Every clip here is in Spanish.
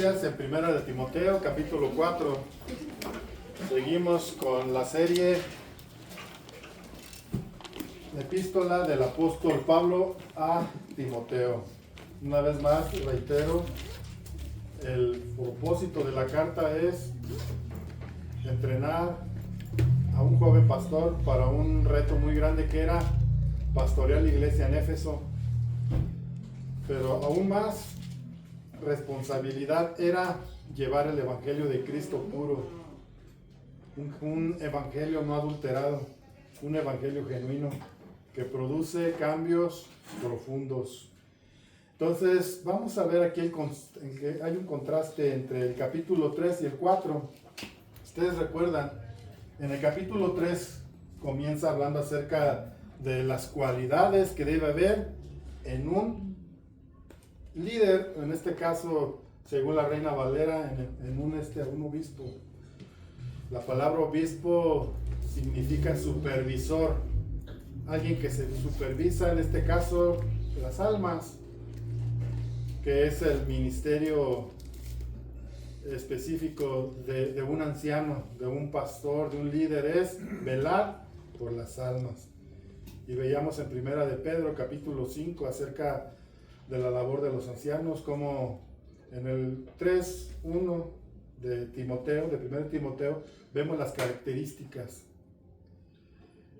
Biblias en Primera de Timoteo, capítulo 4. Seguimos con la serie Epístola del apóstol Pablo a Timoteo. Una vez más, reitero, el propósito de la carta es entrenar a un joven pastor para un reto muy grande que era pastorear la iglesia en Éfeso. Pero aún más responsabilidad era llevar el evangelio de Cristo puro, un evangelio no adulterado, un evangelio genuino que produce cambios profundos. Entonces vamos a ver aquí que hay un contraste entre el capítulo 3 y el 4. Ustedes recuerdan, en el capítulo 3 comienza hablando acerca de las cualidades que debe haber en un líder, en este caso, según la Reina Valera, en un obispo. La palabra obispo significa supervisor, alguien que se supervisa, en este caso, las almas, que es el ministerio específico de un anciano, de un pastor, de un líder, es velar por las almas. Y veíamos en Primera de Pedro, capítulo 5, acerca de la labor de los ancianos, como en el 3:1 de Timoteo, de 1 Timoteo, vemos las características.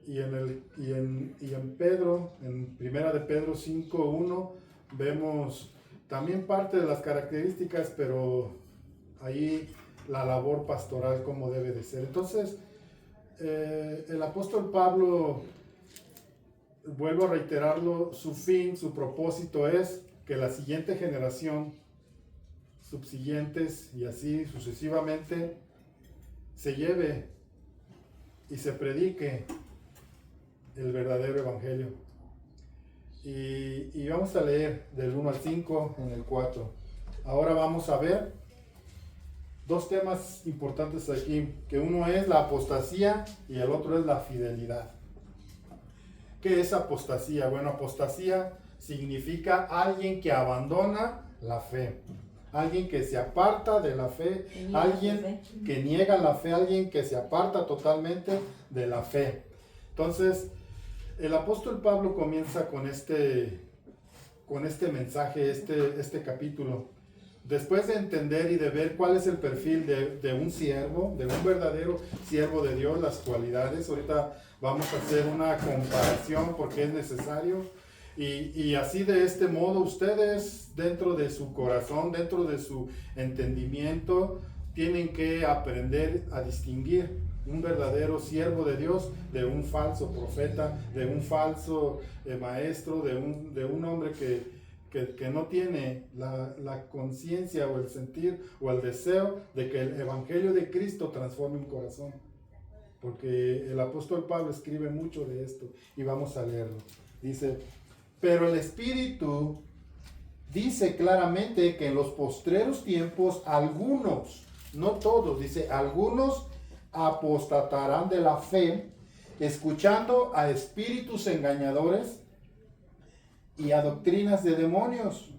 Y en Pedro, en 1 de Pedro 5:1, vemos también parte de las características, pero ahí la labor pastoral como debe de ser. Entonces, el apóstol Pablo, vuelvo a reiterarlo, su fin, su propósito es que la siguiente generación, subsiguientes y así sucesivamente, se lleve y se predique el verdadero evangelio. Y vamos a leer del 1 al 5 en el 4. Ahora vamos a ver dos temas importantes aquí, que uno es la apostasía y el otro es la fidelidad. ¿Qué es apostasía? Bueno, apostasía significa alguien que abandona la fe, alguien que se aparta de la fe, alguien que niega la fe, alguien que se aparta totalmente de la fe. Entonces, el apóstol Pablo comienza con este mensaje, este capítulo. Después de entender y de ver cuál es el perfil de un siervo, de un verdadero siervo de Dios, las cualidades, ahorita vamos a hacer una comparación porque es necesario. Y así de este modo ustedes dentro de su corazón, dentro de su entendimiento, tienen que aprender a distinguir un verdadero siervo de Dios de un falso profeta, de un falso maestro, de un hombre que no tiene la conciencia o el sentir o el deseo de que el evangelio de Cristo transforme un corazón. Porque el apóstol Pablo escribe mucho de esto y vamos a leerlo. Dice: pero el Espíritu dice claramente que en los postreros tiempos algunos, no todos, dice algunos, apostatarán de la fe, escuchando a espíritus engañadores y a doctrinas de demonios,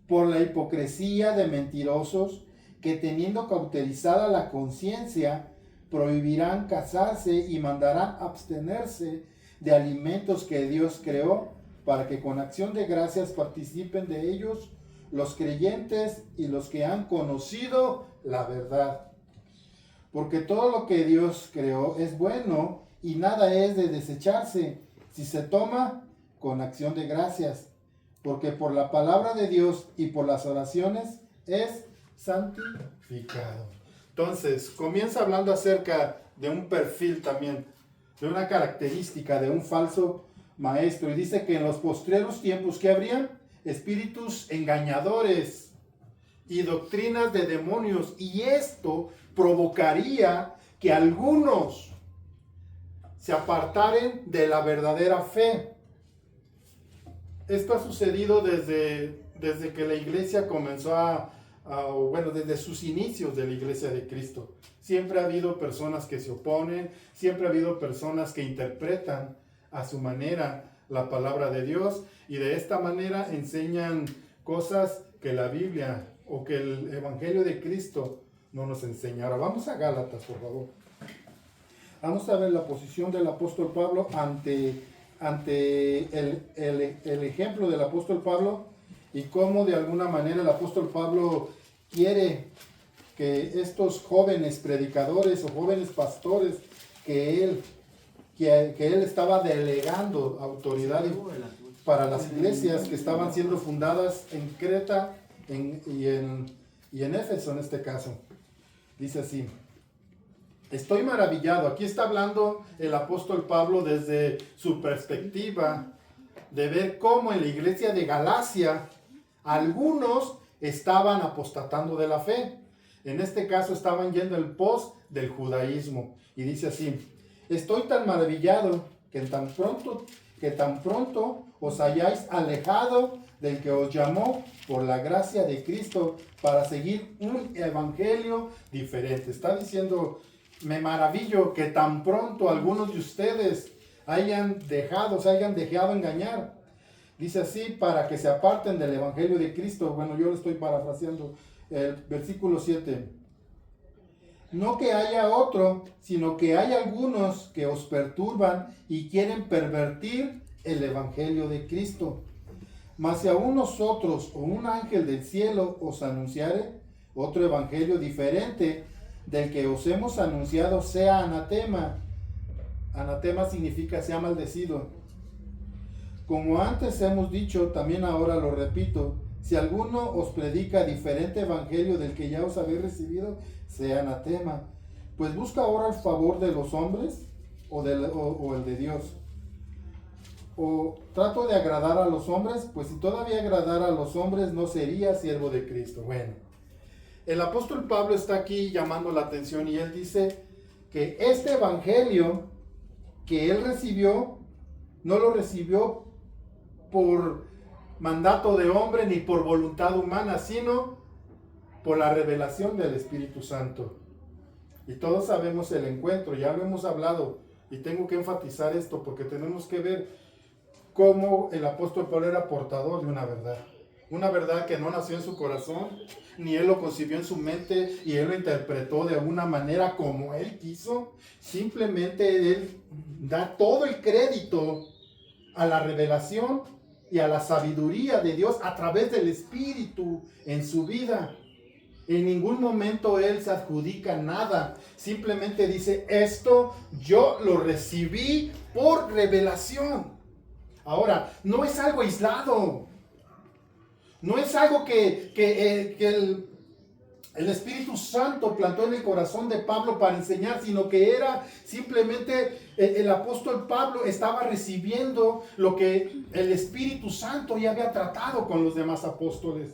por la hipocresía de mentirosos que, teniendo cauterizada la conciencia, prohibirán casarse y mandarán abstenerse de alimentos que Dios creó, para que con acción de gracias participen de ellos los creyentes y los que han conocido la verdad. Porque todo lo que Dios creó es bueno y nada es de desecharse si se toma con acción de gracias, porque por la palabra de Dios y por las oraciones es santificado. Entonces, comienza hablando acerca de un perfil también, de una característica de un falso maestro, y dice que en los postreros tiempos, ¿qué habrían? Espíritus engañadores y doctrinas de demonios, y esto provocaría que algunos se apartaren de la verdadera fe. Esto ha sucedido desde que la iglesia comenzó desde sus inicios de la iglesia de Cristo. Siempre ha habido personas que se oponen, siempre ha habido personas que interpretan a su manera la palabra de Dios y de esta manera enseñan cosas que la Biblia o que el Evangelio de Cristo no nos enseña. Ahora vamos a Gálatas, por favor. Vamos a ver la posición del apóstol Pablo ante el ejemplo del apóstol Pablo y cómo de alguna manera el apóstol Pablo quiere que estos jóvenes predicadores o jóvenes pastores que él estaba delegando autoridad para las iglesias que estaban siendo fundadas en Creta y en Éfeso en este caso. Dice así: estoy maravillado. Aquí está hablando el apóstol Pablo desde su perspectiva de ver cómo en la iglesia de Galacia algunos estaban apostatando de la fe. En este caso estaban yendo el pos del judaísmo. Y dice así: estoy tan maravillado que tan pronto os hayáis alejado del que os llamó por la gracia de Cristo para seguir un evangelio diferente. Está diciendo, me maravillo que tan pronto algunos de ustedes se hayan dejado engañar. Dice así, para que se aparten del evangelio de Cristo. Bueno, yo lo estoy parafraseando. El versículo 7. No que haya otro, sino que hay algunos que os perturban y quieren pervertir el evangelio de Cristo. Mas si aún nosotros o un ángel del cielo os anunciare otro evangelio diferente del que os hemos anunciado, sea anatema. Anatema significa sea maldecido. Como antes hemos dicho, también ahora lo repito: si alguno os predica diferente evangelio del que ya os habéis recibido, sea anatema. Pues busca ahora el favor de los hombres o el de Dios. O trato de agradar a los hombres, pues si todavía agradara a los hombres no sería siervo de Cristo. Bueno, el apóstol Pablo está aquí llamando la atención y él dice que este evangelio que él recibió, no lo recibió por mandato de hombre ni por voluntad humana, sino por la revelación del Espíritu Santo. Y todos sabemos el encuentro, ya lo hemos hablado, y tengo que enfatizar esto porque tenemos que ver cómo el apóstol Pablo era portador de una verdad que no nació en su corazón, ni él lo concibió en su mente y él lo interpretó de una manera como él quiso. Simplemente él da todo el crédito a la revelación y a la sabiduría de Dios a través del Espíritu en su vida. En ningún momento él se adjudica nada. Simplemente dice, esto yo lo recibí por revelación. Ahora, no es algo aislado. No es algo que el Espíritu Santo plantó en el corazón de Pablo para enseñar, sino que era simplemente el apóstol Pablo estaba recibiendo lo que el Espíritu Santo ya había tratado con los demás apóstoles.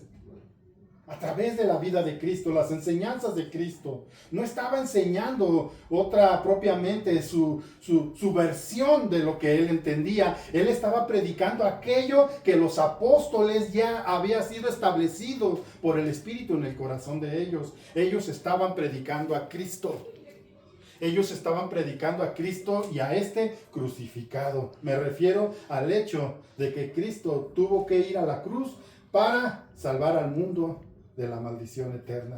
A través de la vida de Cristo, las enseñanzas de Cristo. No estaba enseñando otra propiamente su versión de lo que él entendía. Él estaba predicando aquello que los apóstoles ya había sido establecido por el Espíritu en el corazón de ellos. Ellos estaban predicando a Cristo. Ellos estaban predicando a Cristo y a este crucificado. Me refiero al hecho de que Cristo tuvo que ir a la cruz para salvar al mundo de la maldición eterna.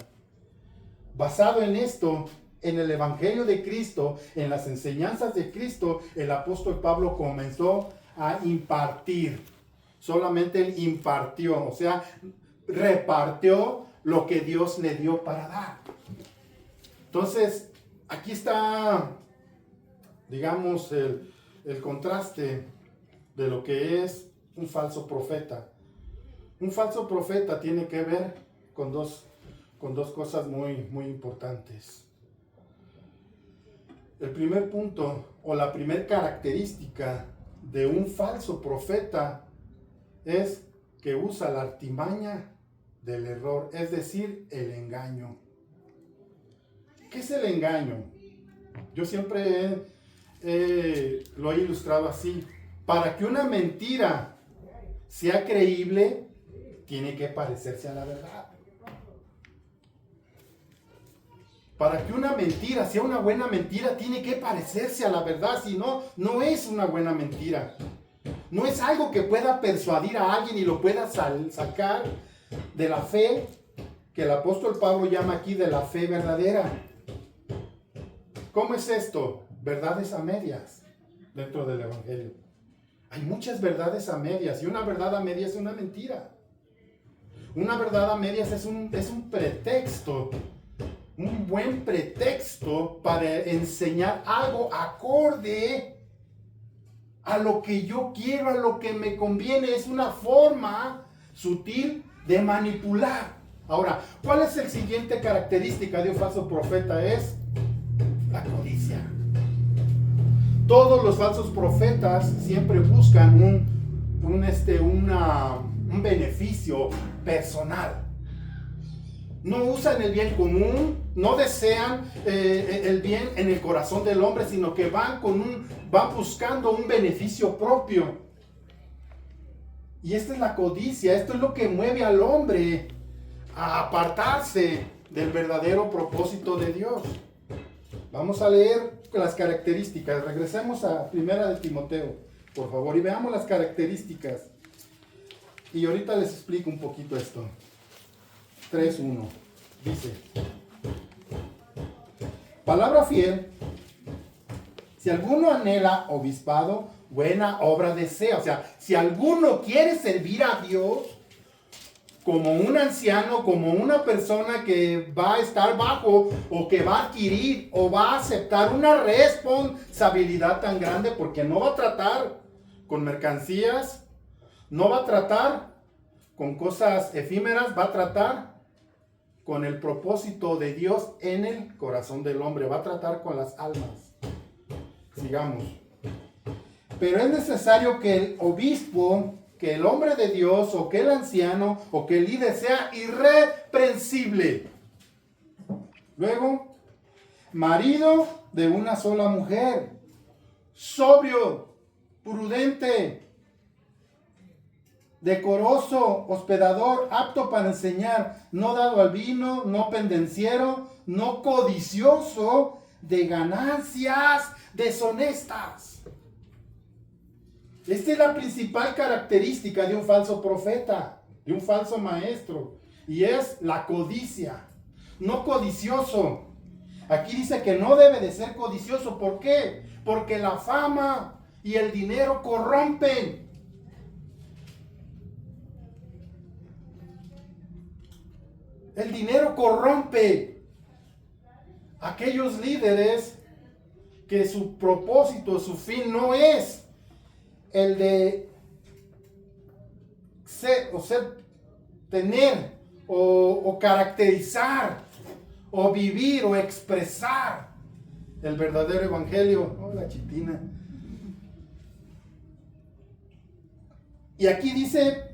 Basado en esto, en el Evangelio de Cristo, en las enseñanzas de Cristo, el apóstol Pablo comenzó a impartir. Solamente él impartió, o sea, repartió lo que Dios le dio para dar. Entonces, aquí está, digamos, el contraste de lo que es un falso profeta. Un falso profeta tiene que ver con dos cosas muy, muy importantes. El primer punto o la primera característica de un falso profeta es que usa la artimaña del error, es decir, el engaño. ¿Qué es el engaño? Yo siempre lo he ilustrado así. Para que una mentira sea creíble, tiene que parecerse a la verdad. Para que una mentira sea una buena mentira, tiene que parecerse a la verdad. Si no, no es una buena mentira. No es algo que pueda persuadir a alguien y lo pueda sacar de la fe que el apóstol Pablo llama aquí de la fe verdadera. ¿Cómo es esto? Verdades a medias dentro del Evangelio. Hay muchas verdades a medias y una verdad a medias es una mentira. Una verdad a medias es un pretexto, un buen pretexto para enseñar algo acorde a lo que yo quiero, a lo que me conviene. Es una forma sutil de manipular. Ahora, ¿cuál es la siguiente característica de un falso profeta? Es la codicia. Todos los falsos profetas siempre buscan un beneficio personal. No usan el bien común, no desean el bien en el corazón del hombre, sino que van buscando un beneficio propio. Y esta es la codicia, esto es lo que mueve al hombre a apartarse del verdadero propósito de Dios. Vamos a leer las características. Regresemos a 1 de Timoteo, por favor, y veamos las características. Y ahorita les explico un poquito esto. 3:1 dice: palabra fiel, si alguno anhela obispado, buena obra desea. O sea, si alguno quiere servir a Dios como un anciano, como una persona que va a estar bajo o que va a adquirir o va a aceptar una responsabilidad tan grande, porque no va a tratar con mercancías, no va a tratar con cosas efímeras, va a tratar con el propósito de Dios en el corazón del hombre, va a tratar con las almas. Sigamos. Pero es necesario que el obispo, que el hombre de Dios, o que el anciano, o que el líder sea irreprensible. Luego, marido de una sola mujer, sobrio, prudente, decoroso, hospedador, apto para enseñar, no dado al vino, no pendenciero, no codicioso de ganancias deshonestas. Esta es la principal característica de un falso profeta, de un falso maestro, y es la codicia. No codicioso. Aquí dice que no debe de ser codicioso. ¿Por qué? Porque la fama y el dinero corrompen. El dinero corrompe. Aquellos líderes que su propósito, su fin no es el de tener o caracterizar o vivir o expresar el verdadero evangelio. Hola, Chitina. Y aquí dice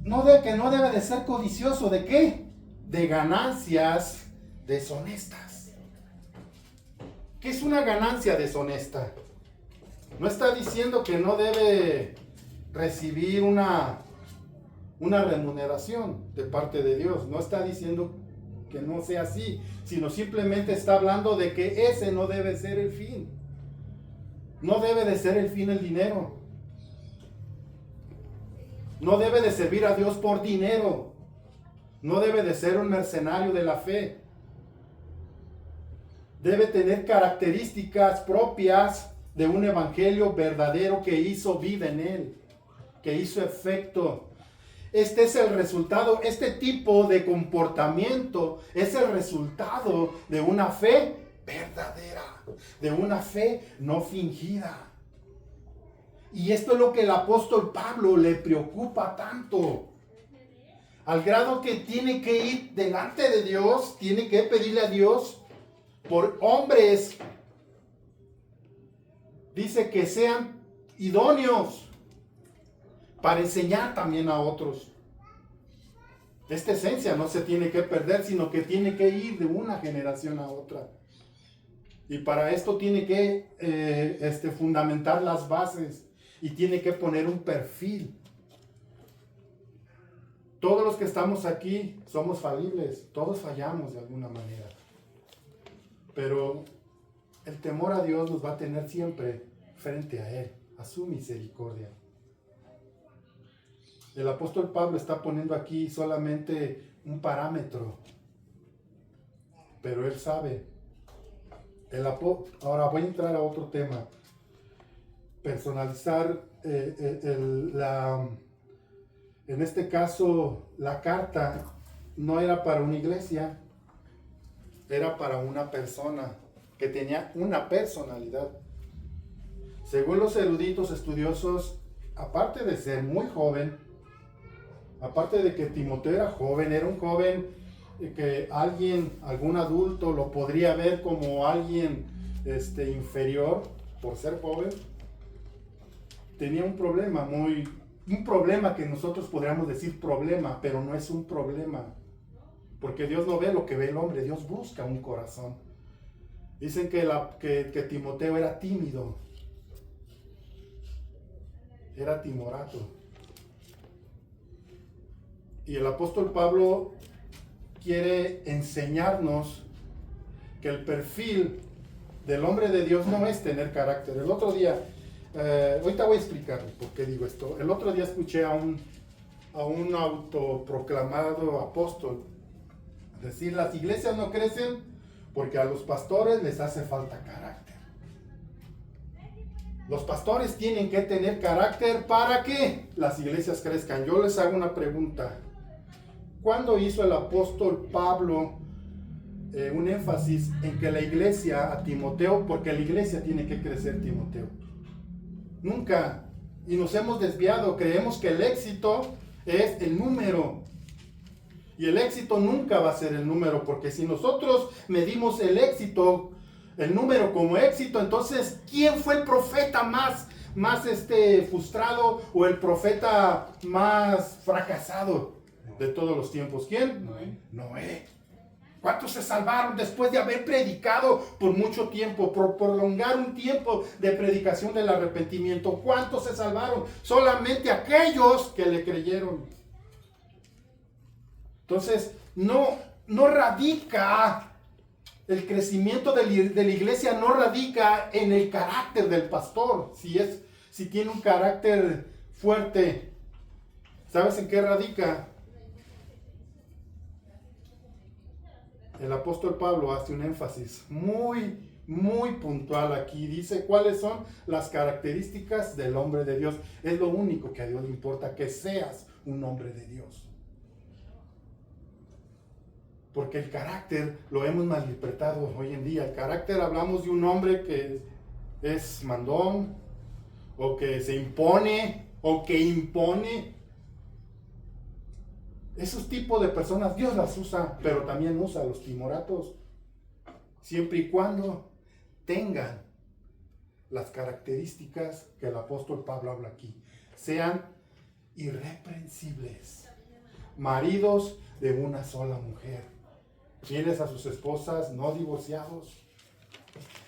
que no debe de ser codicioso. ¿De qué? De ganancias deshonestas. ¿Qué es una ganancia deshonesta? No está diciendo que no debe recibir una remuneración de parte de Dios. No está diciendo que no sea así, sino simplemente está hablando de que ese no debe ser el fin. No debe de ser el fin el dinero. No debe de servir a Dios por dinero. No debe de ser un mercenario de la fe. Debe tener características propias de un evangelio verdadero que hizo vida en él, que hizo efecto. Este es el resultado, este tipo de comportamiento es el resultado de una fe verdadera, de una fe no fingida. Y esto es lo que el apóstol Pablo le preocupa tanto, al grado que tiene que ir delante de Dios, tiene que pedirle a Dios por hombres, dice, que sean idóneos para enseñar también a otros. Esta esencia no se tiene que perder, sino que tiene que ir de una generación a otra. Y para esto tiene que fundamentar las bases y tiene que poner un perfil. Todos los que estamos aquí somos falibles, todos fallamos de alguna manera. Pero el temor a Dios nos va a tener siempre frente a Él, a su misericordia. El apóstol Pablo está poniendo aquí solamente un parámetro, pero Él sabe. Ahora voy a entrar a otro tema. Personalizar en este caso la carta no era para una iglesia, era para una persona que tenía una personalidad. Según los eruditos estudiosos, aparte de ser muy joven, aparte de que Timoteo era joven, era un joven que algún adulto lo podría ver como alguien inferior por ser joven, tenía un problema que nosotros podríamos decir problema, pero no es un problema, porque Dios no ve lo que ve el hombre, Dios busca un corazón. Dicen que Timoteo era tímido, era timorato. Y el apóstol Pablo quiere enseñarnos que el perfil del hombre de Dios no es tener carácter. El otro día, ahorita voy a explicarles por qué digo esto. El otro día escuché a un autoproclamado apóstol decir: las iglesias no crecen porque a los pastores les hace falta carácter. Los pastores tienen que tener carácter para que las iglesias crezcan. Yo les hago una pregunta. ¿Cuándo hizo el apóstol Pablo un énfasis en que la iglesia a Timoteo, porque la iglesia tiene que crecer, Timoteo? Nunca. Y nos hemos desviado. Creemos que el éxito es el número. Y el éxito nunca va a ser el número, porque si nosotros medimos el éxito, el número como éxito, entonces, ¿quién fue el profeta más frustrado o el profeta más fracasado de todos los tiempos? ¿Quién? Noé. ¿Cuántos se salvaron después de haber predicado por mucho tiempo, por prolongar un tiempo de predicación del arrepentimiento? ¿Cuántos se salvaron? Solamente aquellos que le creyeron. Entonces, no radica el crecimiento de la iglesia, no radica en el carácter del pastor. Si tiene un carácter fuerte, ¿sabes en qué radica? El apóstol Pablo hace un énfasis muy, muy puntual aquí. Dice cuáles son las características del hombre de Dios. Es lo único que a Dios le importa, que seas un hombre de Dios. Porque el carácter lo hemos malinterpretado hoy en día. El carácter, hablamos de un hombre que es mandón, o que se impone, o que impone. Esos tipos de personas Dios las usa, pero también usa a los timoratos, siempre y cuando tengan las características que el apóstol Pablo habla aquí. Sean irreprensibles, maridos de una sola mujer, fieles a sus esposas, no divorciados.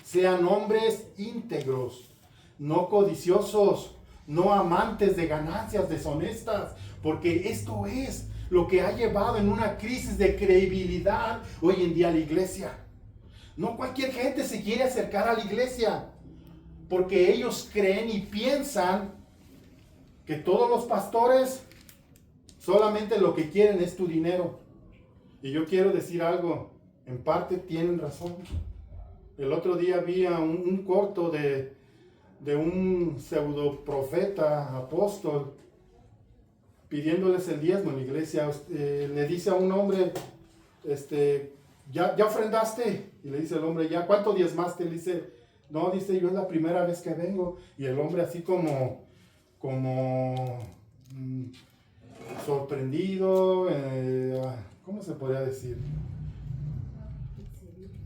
Sean hombres íntegros, no codiciosos, no amantes de ganancias deshonestas, porque esto es lo que ha llevado en una crisis de credibilidad hoy en día a la iglesia. No cualquier gente se quiere acercar a la iglesia, porque ellos creen y piensan que todos los pastores solamente lo que quieren es tu dinero. Y yo quiero decir algo, en parte tienen razón. El otro día vi un corto de un pseudo profeta, apóstol, pidiéndoles el diezmo en la iglesia. Le dice a un hombre, ¿ya ofrendaste? Y le dice el hombre, ¿ya cuánto diezmaste? Le dice, no, dice, yo es la primera vez que vengo. Y el hombre así como sorprendido, ¿cómo se podría decir?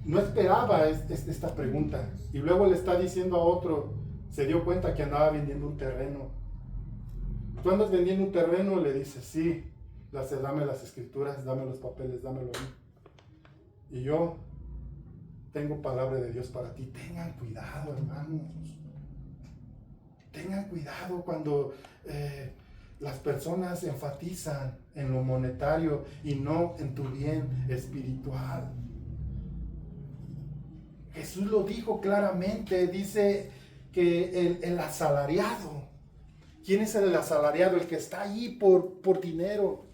No esperaba esta pregunta. Y luego le está diciendo a otro, se dio cuenta que andaba vendiendo un terreno. ¿Tú andas vendiendo un terreno? Le dice, sí. Le dice, dame las escrituras, dame los papeles, dámelo a mí. Y yo tengo palabra de Dios para ti. Tengan cuidado, hermanos. Tengan cuidado cuando las personas enfatizan en lo monetario y no en tu bien espiritual. Jesús lo dijo claramente, dice que el asalariado, ¿quién es el asalariado? El que está ahí por dinero,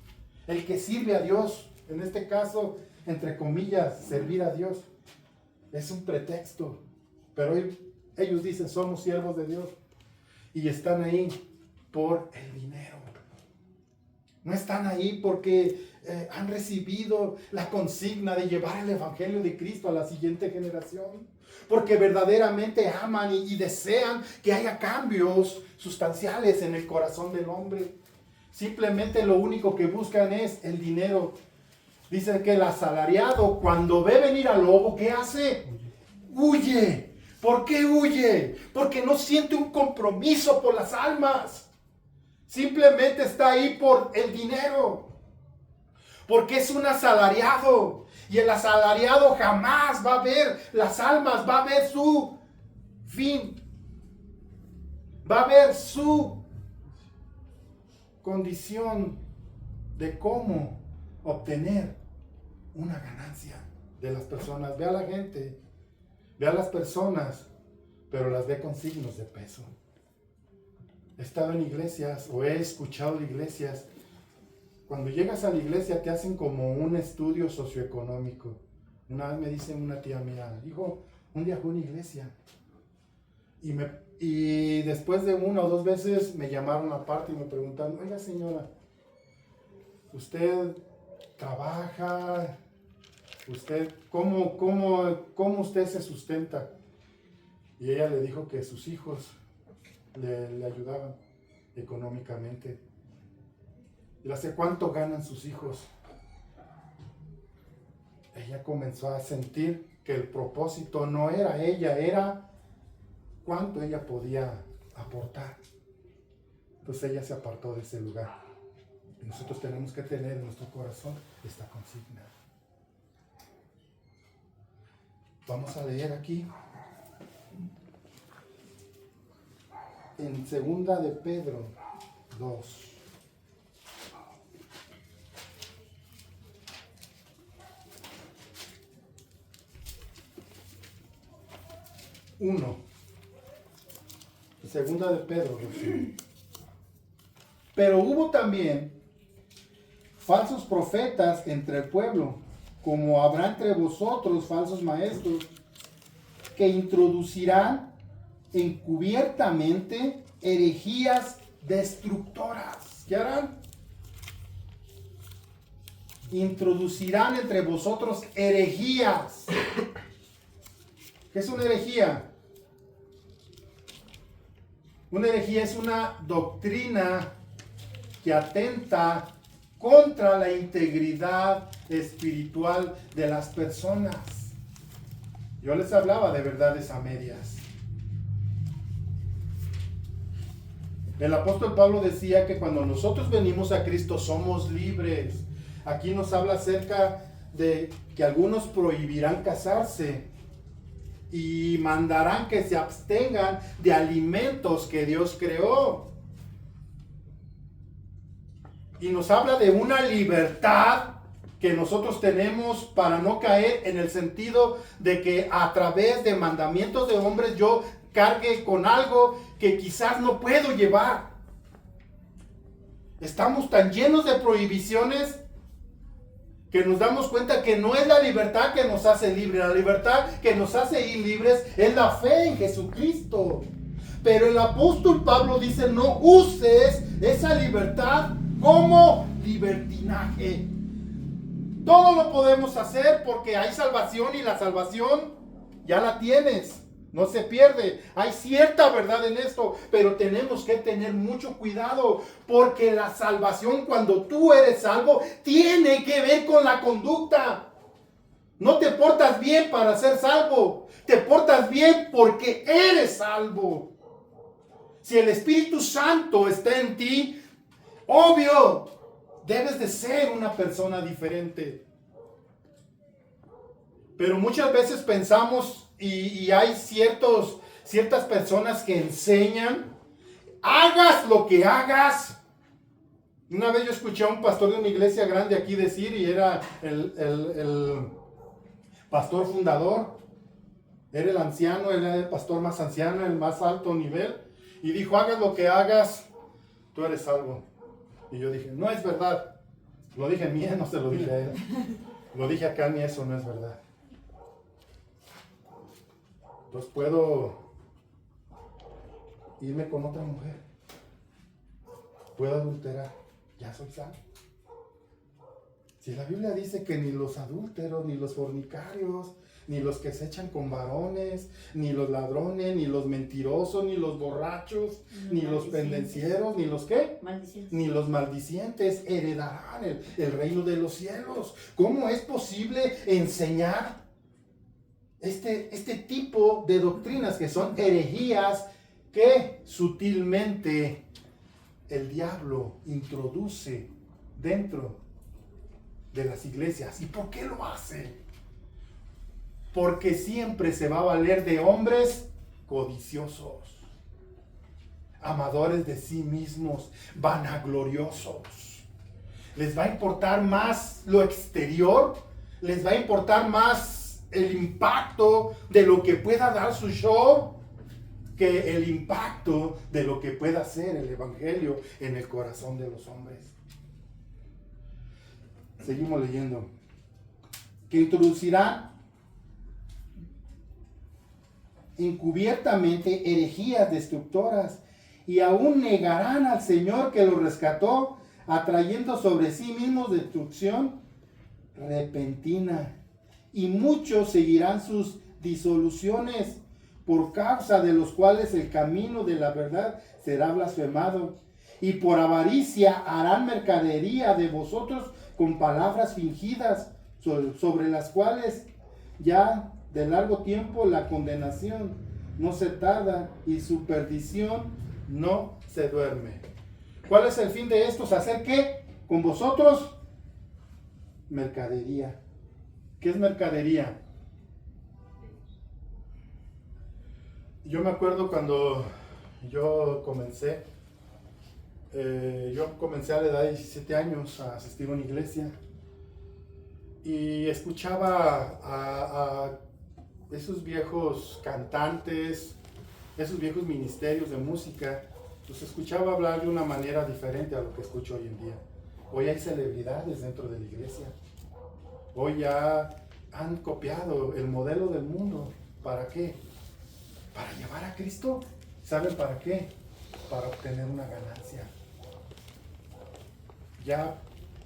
el que sirve a Dios. en este caso, entre comillas, servir a Dios. Es un pretexto. Pero ellos dicen, somos siervos de Dios. Y están ahí por el dinero. No están ahí porque han recibido la consigna de llevar el Evangelio de Cristo a la siguiente generación. Porque verdaderamente aman y desean que haya cambios sustanciales en el corazón del hombre. Simplemente lo único que buscan es el dinero. Dicen que el asalariado, cuando ve venir al lobo, ¿qué hace? Huye. ¿Por qué huye? Porque no siente un compromiso por las almas. Simplemente está ahí por el dinero. Porque es un asalariado. Y el asalariado jamás va a ver las almas, va a ver su fin. Va a ver su condición de cómo obtener una ganancia de las personas. Ve a la gente, ve a las personas, pero las ve con signos de peso. He estado en iglesias o he escuchado de iglesias. Cuando llegas a la iglesia te hacen como un estudio socioeconómico. Una vez me dice una tía mía, hijo, un día fui a una iglesia y después de una o dos veces me llamaron aparte y me preguntaron, oiga señora, ¿usted trabaja? ¿Cómo usted se sustenta? Y ella le dijo que sus hijos le ayudaban económicamente. Y hace cuánto ganan sus hijos. Ella comenzó a sentir que el propósito no era ella, era cuánto ella podía aportar. Entonces ella se apartó de ese lugar. Y nosotros tenemos que tener en nuestro corazón esta consigna. Vamos a leer aquí en 2 de Pedro 2. Segunda de Pedro 2. Pero hubo también falsos profetas entre el pueblo, como habrá entre vosotros falsos maestros, que introducirán encubiertamente herejías destructoras. ¿Qué harán? Introducirán entre vosotros herejías. ¿Qué es una herejía? Una herejía es una doctrina que atenta contra la integridad espiritual de las personas. Yo les hablaba de verdades a medias. El apóstol Pablo decía que cuando nosotros venimos a Cristo somos libres. Aquí nos habla acerca de que algunos prohibirán casarse y mandarán que se abstengan de alimentos que Dios creó. Y nos habla de una libertad que nosotros tenemos para no caer en el sentido de que a través de mandamientos de hombres yo cargue con algo que quizás no puedo llevar. Estamos tan llenos de prohibiciones que nos damos cuenta que no es la libertad que nos hace libres. La libertad que nos hace ir libres es la fe en Jesucristo. Pero el apóstol Pablo dice, no uses esa libertad como libertinaje. Todo lo podemos hacer porque hay salvación y la salvación ya la tienes. No se pierde. Hay cierta verdad en esto, pero tenemos que tener mucho cuidado porque la salvación, cuando tú eres salvo, tiene que ver con la conducta. No te portas bien para ser salvo. Te portas bien porque eres salvo. Si el Espíritu Santo está en ti, obvio, debes de ser una persona diferente. Pero muchas veces pensamos y hay ciertas personas que enseñan, hagas lo que hagas. Una vez yo escuché a un pastor de una iglesia grande aquí decir, y era el pastor fundador, era el anciano, era el pastor más anciano, el más alto nivel, y dijo, hagas lo que hagas, tú eres salvo. Y yo dije, no es verdad. Lo dije en mí, no se lo dije a él. Lo dije acá, ni eso no es verdad. Entonces puedo irme con otra mujer. Puedo adulterar. Ya soy salvo. Si la Biblia dice que ni los adúlteros, ni los fornicarios, ni los que se echan con varones, ni los ladrones, ni los mentirosos, ni los borrachos, ni los pendencieros, ni los ¿qué? Ni los maldicientes heredarán el reino de los cielos. ¿Cómo es posible enseñar este tipo de doctrinas que son herejías que sutilmente el diablo introduce dentro de las iglesias? ¿Y por qué lo hace? Porque siempre se va a valer de hombres codiciosos, amadores de sí mismos, vanagloriosos. Les va a importar más lo exterior, les va a importar más el impacto de lo que pueda dar su show que el impacto de lo que pueda hacer el evangelio en el corazón de los hombres. Seguimos leyendo. Que introducirá encubiertamente herejías destructoras y aún negarán al Señor que los rescató, atrayendo sobre sí mismos destrucción repentina. Y muchos seguirán sus disoluciones, por causa de los cuales el camino de la verdad será blasfemado. Y por avaricia harán mercadería de vosotros con palabras fingidas, sobre las cuales ya de largo tiempo la condenación no se tarda y su perdición no se duerme. ¿Cuál es el fin de estos? ¿Hacer qué? Con vosotros, mercadería. ¿Qué es mercadería? Yo me acuerdo cuando yo comencé a la edad de 17 años a asistir a una iglesia y escuchaba a esos viejos cantantes, esos viejos ministerios de música. Los escuchaba hablar de una manera diferente a lo que escucho hoy en día. Hoy hay celebridades dentro de la iglesia. Hoy ya han copiado el modelo del mundo. ¿Para qué? Para llevar a Cristo. ¿Saben para qué? Para obtener una ganancia. Ya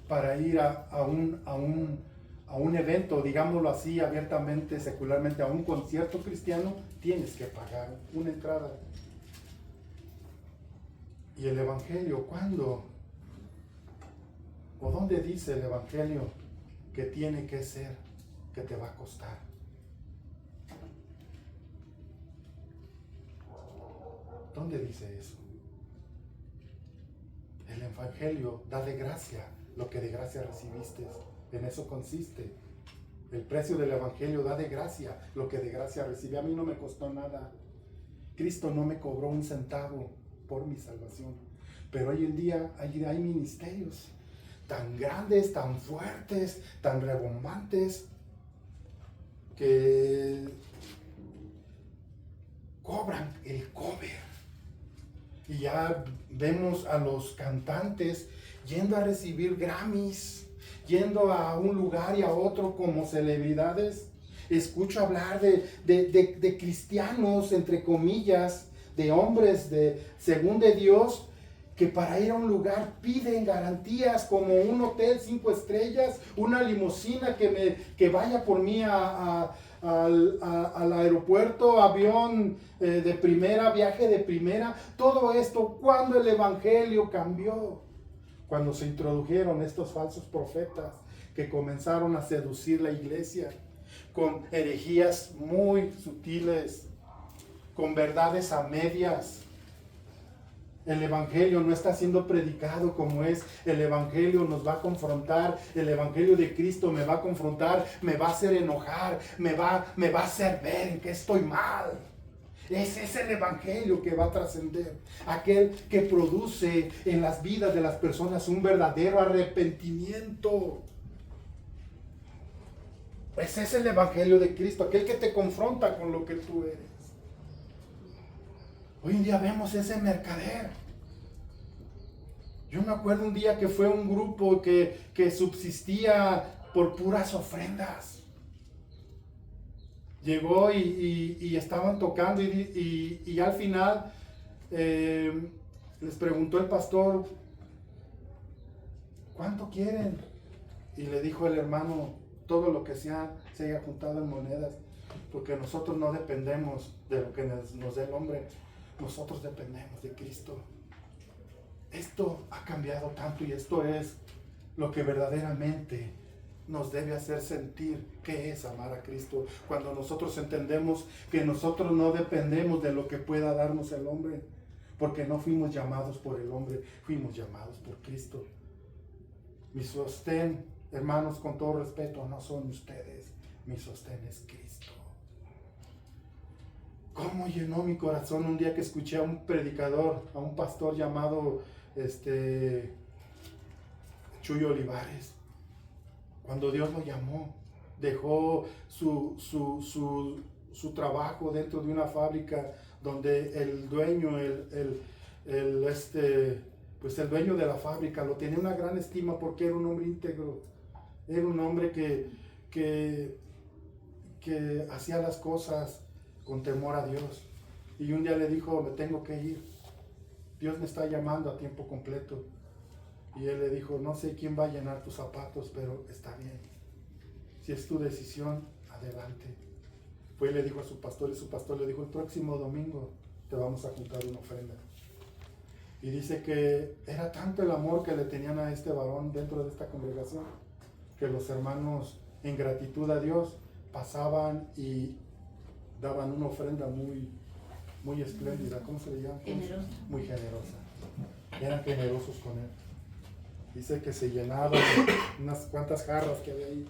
para ir a un evento, digámoslo así, abiertamente, secularmente, a un concierto cristiano, tienes que pagar una entrada. ¿Y el evangelio cuándo? ¿O dónde dice el evangelio que tiene que ser, que te va a costar? ¿Dónde dice eso? El evangelio da de gracia lo que de gracia recibiste. En eso consiste. El precio del evangelio da de gracia lo que de gracia recibí. A mí no me costó nada. Cristo no me cobró un centavo por mi salvación. Pero hoy en día hay ministerios tan grandes, tan fuertes, tan rebombantes, que cobran el cover. Y ya vemos a los cantantes yendo a recibir Grammys, yendo a un lugar y a otro como celebridades. Escucho hablar de cristianos, entre comillas, de hombres según de Dios, que para ir a un lugar piden garantías como un hotel 5 estrellas, una limusina que vaya por mí al aeropuerto, avión de primera, viaje de primera. Todo esto, cuando el evangelio cambió, cuando se introdujeron estos falsos profetas que comenzaron a seducir la iglesia con herejías muy sutiles, con verdades a medias. El evangelio no está siendo predicado como es. El evangelio nos va a confrontar. El evangelio de Cristo me va a confrontar, me va a hacer enojar, me va a hacer ver en que estoy mal. Ese es el evangelio que va a trascender. Aquel que produce en las vidas de las personas un verdadero arrepentimiento. Ese es el evangelio de Cristo, aquel que te confronta con lo que tú eres. Hoy en día vemos ese mercader. Yo me acuerdo un día que fue un grupo que subsistía por puras ofrendas. Llegó y estaban tocando y al final les preguntó el pastor, ¿cuánto quieren? Y le dijo el hermano, todo lo que se haya juntado en monedas, porque nosotros no dependemos de lo que nos dé el hombre, nosotros dependemos de Cristo. Esto ha cambiado tanto y esto es lo que verdaderamente nos debe hacer sentir qué es amar a Cristo. Cuando nosotros entendemos que nosotros no dependemos de lo que pueda darnos el hombre, porque no fuimos llamados por el hombre, fuimos llamados por Cristo. Mi sostén, hermanos, con todo respeto, no son ustedes, mi sostén es Cristo. ¿Cómo llenó mi corazón un día que escuché a un predicador, a un pastor llamado Chuy Olivares? Cuando Dios lo llamó, dejó su trabajo dentro de una fábrica donde el dueño, el dueño de la fábrica lo tenía una gran estima porque era un hombre íntegro, era un hombre que hacía las cosas con temor a Dios. Y un día le dijo, me tengo que ir, Dios me está llamando a tiempo completo. Y él le dijo, no sé quién va a llenar tus zapatos, pero está bien. Si es tu decisión, adelante. Fue y le dijo a su pastor, y su pastor le dijo, el próximo domingo te vamos a juntar una ofrenda. Y dice que era tanto el amor que le tenían a este varón dentro de esta congregación, que los hermanos, en gratitud a Dios, pasaban y daban una ofrenda muy espléndida. ¿Cómo se le llama? Generosa. Muy generosa. Eran generosos con él. Dice que se llenaban unas cuantas jarras que había ahí.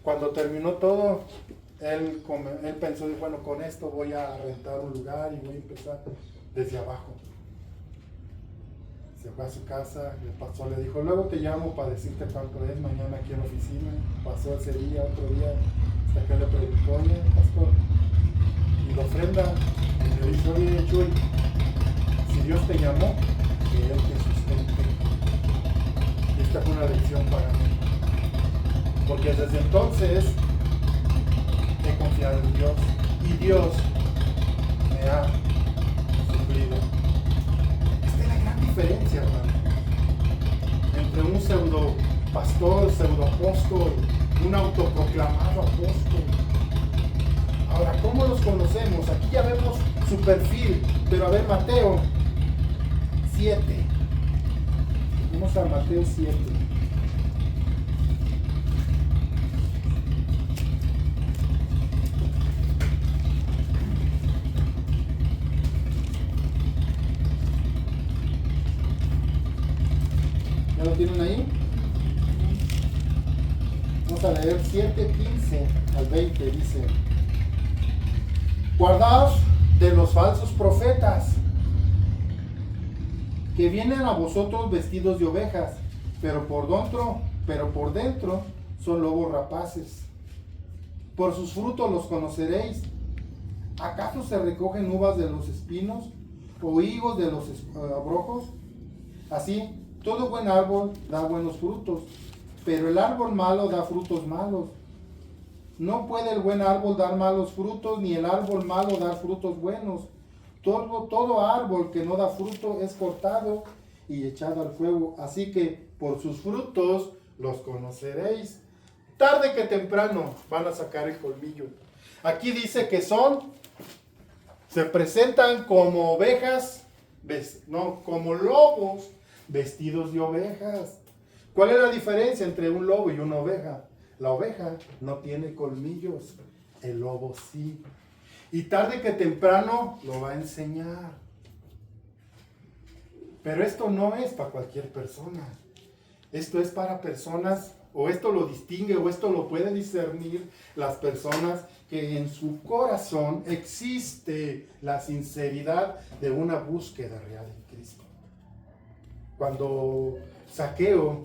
Cuando terminó todo, él pensó, bueno, con esto voy a rentar un lugar y voy a empezar desde abajo. Se fue a su casa, el pastor le dijo, luego te llamo para decirte cuánto es mañana aquí en la oficina. Pasó ese día, otro día, hasta que le preguntó, oye, pastor, y la ofrenda, y le dijo, oye, Chuy, si Dios te llamó, que Él te sustente. Y esta fue una lección para mí, porque desde entonces he confiado en Dios y Dios me ha suplido. Esta es la gran diferencia, hermano, entre un pseudo pastor, pseudo apóstol, un autoproclamado apóstol. Ahora, ¿cómo los conocemos? Aquí ya vemos su perfil, pero a ver, Mateo 7. Vamos a Mateo 7. ¿Ya lo tienen ahí? Vamos a leer 7:15 al 20, dice: guardaos de los falsos profetas, que vienen a vosotros vestidos de ovejas, pero por dentro son lobos rapaces. Por sus frutos los conoceréis. ¿Acaso se recogen uvas de los espinos o higos de los abrojos? Así, todo buen árbol da buenos frutos, pero el árbol malo da frutos malos. No puede el buen árbol dar malos frutos, ni el árbol malo dar frutos buenos. Todo árbol que no da fruto es cortado y echado al fuego. Así que por sus frutos los conoceréis. Tarde que temprano van a sacar el colmillo. Aquí dice que se presentan como ovejas, como lobos vestidos de ovejas. ¿Cuál es la diferencia entre un lobo y una oveja? La oveja no tiene colmillos, el lobo sí. Y tarde que temprano lo va a enseñar. Pero esto no es para cualquier persona. Esto es para personas, o esto lo distingue, o esto lo puede discernir las personas que en su corazón existe la sinceridad de una búsqueda real en Cristo. Cuando Zaqueo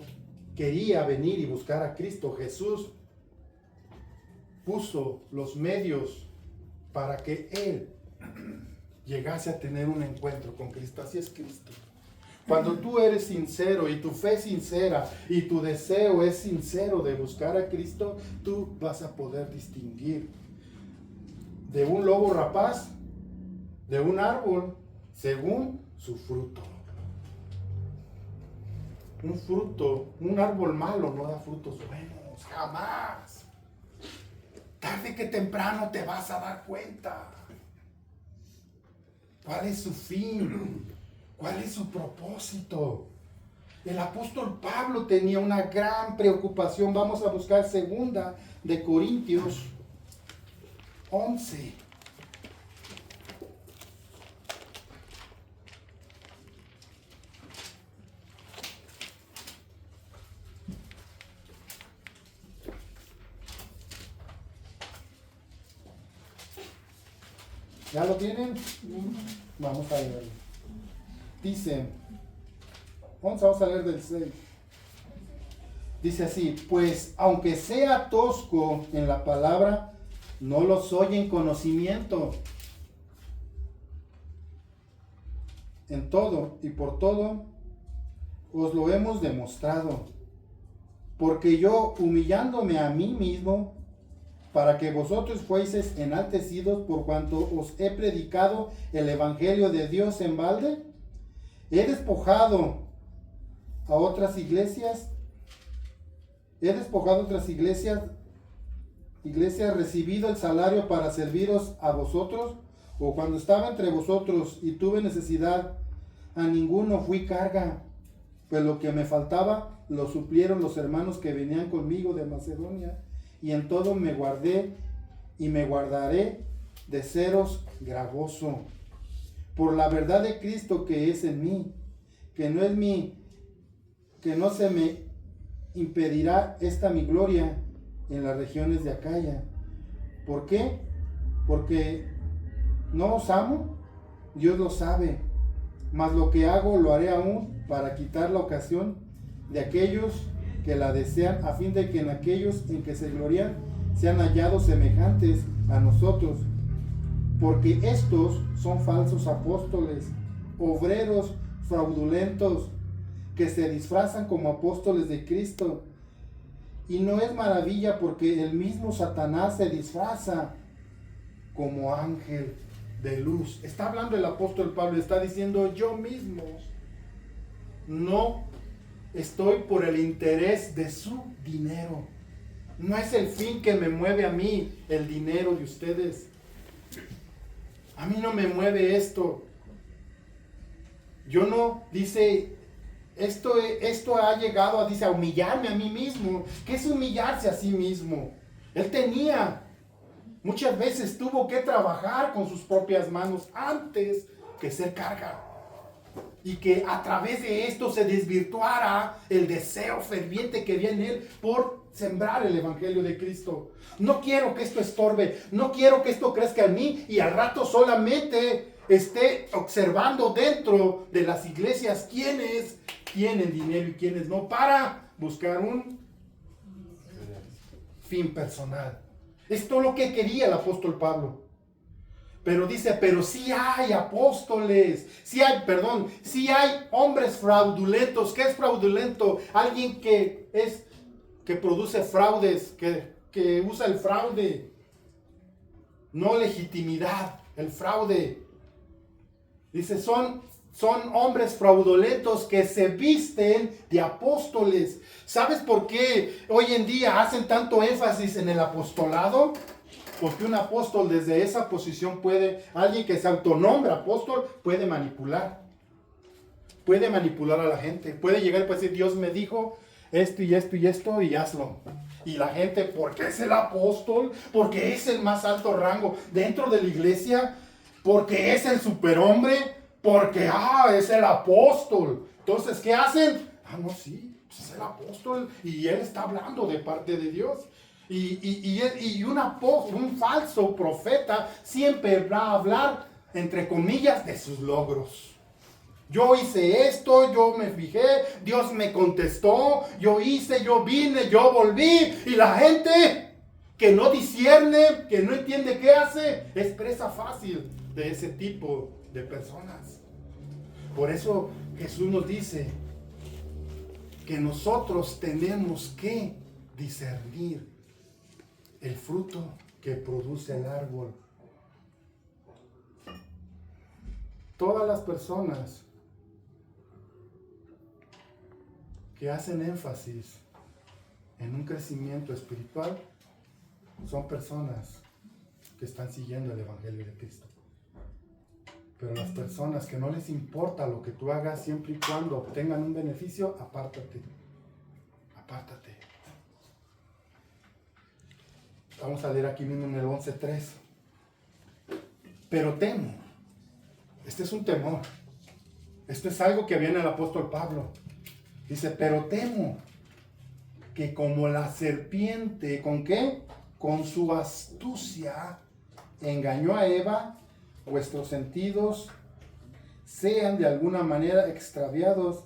quería venir y buscar a Cristo, Jesús puso los medios para que él llegase a tener un encuentro con Cristo. Así es Cristo. Cuando tú eres sincero y tu fe es sincera y tu deseo es sincero de buscar a Cristo, tú vas a poder distinguir de un lobo rapaz, de un árbol, según su fruto. Un árbol malo no da frutos buenos, jamás. Tarde que temprano te vas a dar cuenta. ¿Cuál es su fin? ¿Cuál es su propósito? El apóstol Pablo tenía una gran preocupación. Vamos a buscar 2 de Corintios 11. ¿Ya lo tienen? Vamos a leerlo. Dice, vamos a leer del 6. Dice así: pues aunque sea tosco en la palabra, no lo soy en conocimiento. En todo y por todo os lo hemos demostrado, porque yo, humillándome a mí mismo, para que vosotros fueseis enaltecidos por cuanto os he predicado el evangelio de Dios en balde, he despojado a otras iglesias, recibido el salario para serviros a vosotros, o cuando estaba entre vosotros y tuve necesidad, a ninguno fui carga, pues lo que me faltaba lo suplieron los hermanos que venían conmigo de Macedonia, y en todo me guardé y me guardaré de seros gravoso, por la verdad de Cristo que es en mí, que no se me impedirá esta mi gloria en las regiones de Acaya. ¿Por qué? Porque no os amo, Dios lo sabe, mas lo que hago lo haré aún para quitar la ocasión de aquellos que la desean, a fin de que en aquellos en que se glorian sean hallados semejantes a nosotros, porque estos son falsos apóstoles, obreros fraudulentos, que se disfrazan como apóstoles de Cristo. Y no es maravilla, porque el mismo Satanás se disfraza como ángel de luz. Está hablando el apóstol Pablo, está diciendo: yo mismo no estoy por el interés de su dinero. No es el fin que me mueve a mí, el dinero de ustedes. A mí no me mueve esto. Yo no, dice, esto ha llegado a humillarme a mí mismo. ¿Qué es humillarse a sí mismo? Él muchas veces tuvo que trabajar con sus propias manos antes que ser carga. Y que a través de esto se desvirtuara el deseo ferviente que había en él por sembrar el evangelio de Cristo. No quiero que esto estorbe, no quiero que esto crezca en mí y al rato solamente esté observando dentro de las iglesias quiénes tienen dinero y quiénes no, para buscar un fin personal. Esto es lo que quería el apóstol Pablo. Pero dice, pero sí hay apóstoles, sí hay hombres fraudulentos. ¿Qué es fraudulento? Alguien que produce fraudes, que usa el fraude, no legitimidad, el fraude. Dice, son hombres fraudulentos que se visten de apóstoles. ¿Sabes por qué hoy en día hacen tanto énfasis en el apostolado? Porque un apóstol desde esa posición alguien que se autonombra apóstol, puede manipular a la gente, puede llegar y puede decir: Dios me dijo esto y esto y esto y hazlo. Y la gente, porque es el apóstol, porque es el más alto rango dentro de la iglesia, porque es el superhombre, porque es el apóstol. Entonces, ¿qué hacen? No, sí, pues es el apóstol y él está hablando de parte de Dios. Y un falso profeta siempre va a hablar, entre comillas, de sus logros. Yo hice esto, yo me fijé, Dios me contestó, yo hice, yo vine, yo volví. Y la gente que no discierne, que no entiende qué hace, es presa fácil de ese tipo de personas. Por eso Jesús nos dice que nosotros tenemos que discernir el fruto que produce el árbol. Todas las personas que hacen énfasis en un crecimiento espiritual son personas que están siguiendo el Evangelio de Cristo. Pero las personas que no les importa lo que tú hagas siempre y cuando obtengan un beneficio, apártate. Apártate. Vamos a leer aquí mismo en el 11:3. Pero temo. Este es un temor. Esto es algo que viene el apóstol Pablo. Dice, pero temo que como la serpiente, ¿con qué? Con su astucia engañó a Eva, vuestros sentidos sean de alguna manera extraviados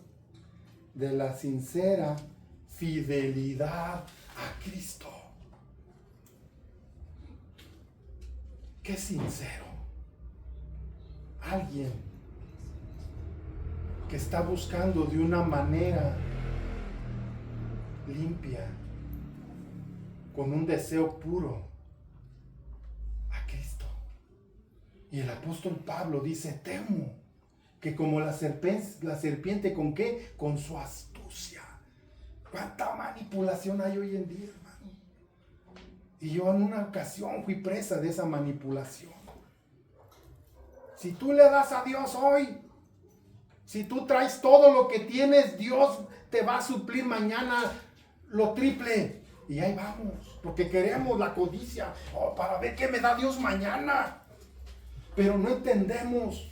de la sincera fidelidad a Cristo. ¿Qué sincero? Alguien que está buscando de una manera limpia, con un deseo puro a Cristo. Y el apóstol Pablo dice, temo que como la serpiente, ¿con qué? Con su astucia. ¿Cuánta manipulación hay hoy en día, hermano? Y yo en una ocasión fui presa de esa manipulación. Si tú le das a Dios hoy, si tú traes todo lo que tienes, Dios te va a suplir mañana lo triple. Y ahí vamos, porque queremos la codicia, para ver qué me da Dios mañana. Pero no entendemos.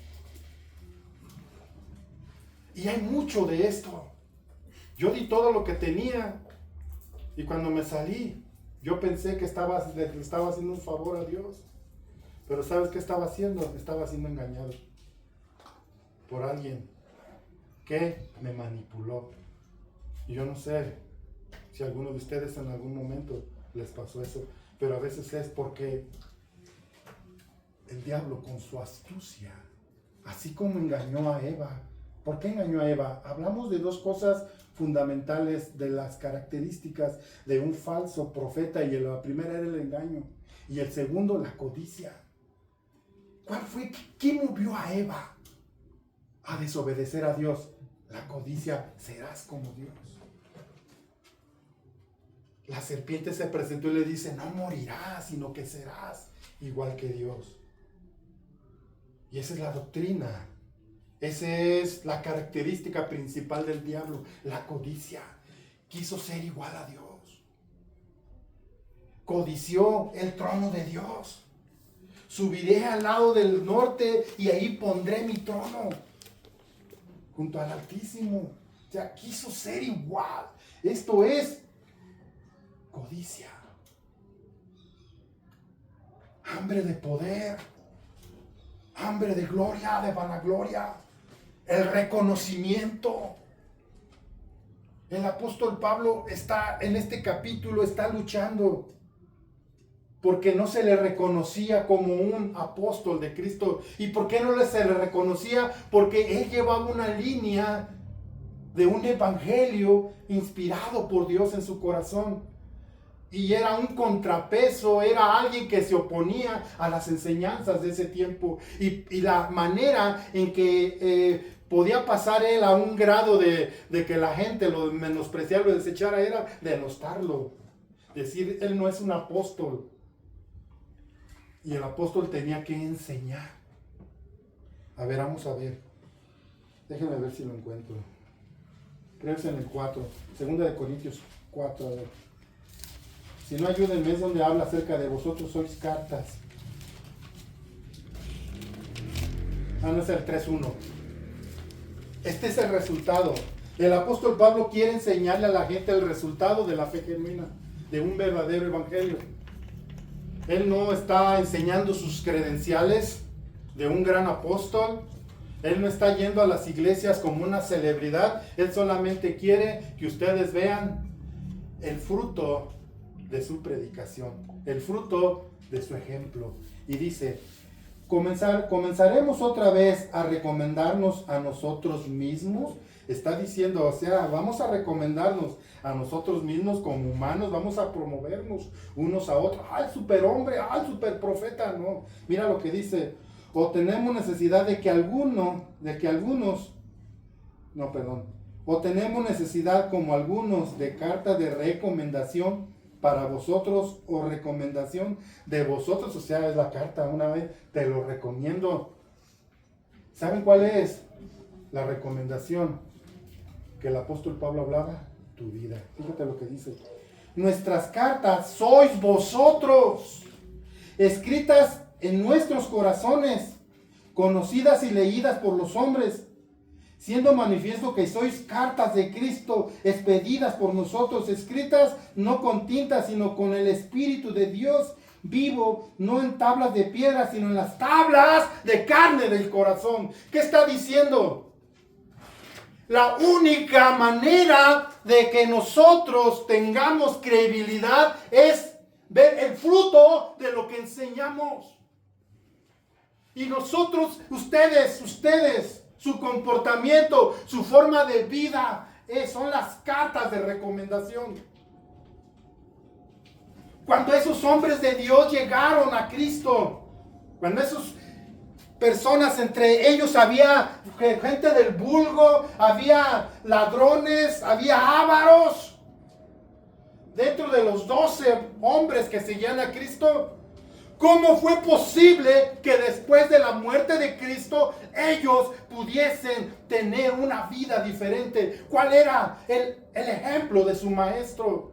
Y hay mucho de esto. Yo di todo lo que tenía. Y cuando me salí, yo pensé que estaba haciendo un favor a Dios. Pero ¿sabes qué estaba haciendo? Estaba siendo engañado por alguien que me manipuló. Y yo no sé si a alguno de ustedes en algún momento les pasó eso, pero a veces es porque el diablo con su astucia, así como engañó a Eva. ¿Por qué engañó a Eva? Hablamos de dos cosas fundamentales de las características de un falso profeta, y la primera era el engaño y el segundo la codicia. ¿Cuál fue? ¿Qué movió a Eva a desobedecer a Dios? La codicia. Serás como Dios. La serpiente se presentó y le dice, no morirás, sino que serás igual que Dios. Y esa es la doctrina. Esa es la característica principal del diablo, la codicia. Quiso ser igual a Dios. Codició el trono de Dios. Subiré al lado del norte y ahí pondré mi trono junto al Altísimo. O sea, quiso ser igual. Esto es codicia. Hambre de poder. Hambre de gloria, de vanagloria. El reconocimiento. El apóstol Pablo está en este capítulo, está luchando porque no se le reconocía como un apóstol de Cristo. ¿Y por qué no se le reconocía? Porque él llevaba una línea de un evangelio inspirado por Dios en su corazón. Y era un contrapeso, era alguien que se oponía a las enseñanzas de ese tiempo. Y la manera en que podía pasar él a un grado de que la gente lo menospreciara, lo desechara, era denostarlo. Decir, él no es un apóstol. Y el apóstol tenía que enseñar. A ver, vamos a ver. Déjenme ver si lo encuentro. Creo que es en el 4. Segunda de Corintios 4, a ver. Si no, ayúdenme, es donde habla acerca de vosotros sois cartas. No es el 3.1. Este es el resultado. El apóstol Pablo quiere enseñarle a la gente el resultado de la fe genuina, de un verdadero evangelio. Él no está enseñando sus credenciales de un gran apóstol. Él no está yendo a las iglesias como una celebridad. Él solamente quiere que ustedes vean el fruto de su predicación, el fruto de su ejemplo. Y dice, comenzaremos otra vez a recomendarnos a nosotros mismos. Está diciendo, o sea, vamos a recomendarnos a nosotros mismos como humanos, vamos a promovernos unos a otros. ¡Ay, superhombre! ¡Ay, superprofeta! No, mira lo que dice. O tenemos necesidad o tenemos necesidad como algunos de carta de recomendación para vosotros o recomendación de vosotros, o sea, es la carta, una vez te lo recomiendo. ¿Saben cuál es la recomendación que el apóstol Pablo hablaba? Tu vida. Fíjate lo que dice. Nuestras cartas sois vosotros, escritas en nuestros corazones, conocidas y leídas por los hombres, siendo manifiesto que sois cartas de Cristo, expedidas por nosotros, escritas no con tinta, sino con el Espíritu de Dios vivo, no en tablas de piedra, sino en las tablas de carne del corazón. ¿Qué está diciendo? La única manera de que nosotros tengamos credibilidad es ver el fruto de lo que enseñamos. Y nosotros, ustedes, su comportamiento, su forma de vida, son las cartas de recomendación. Cuando esos hombres de Dios llegaron a Cristo, cuando esas personas, entre ellos había gente del vulgo, había ladrones, había ávaros, dentro de los 12 hombres que seguían a Cristo, ¿cómo fue posible que después de la muerte de Cristo ellos pudiesen tener una vida diferente? ¿Cuál era el ejemplo de su maestro?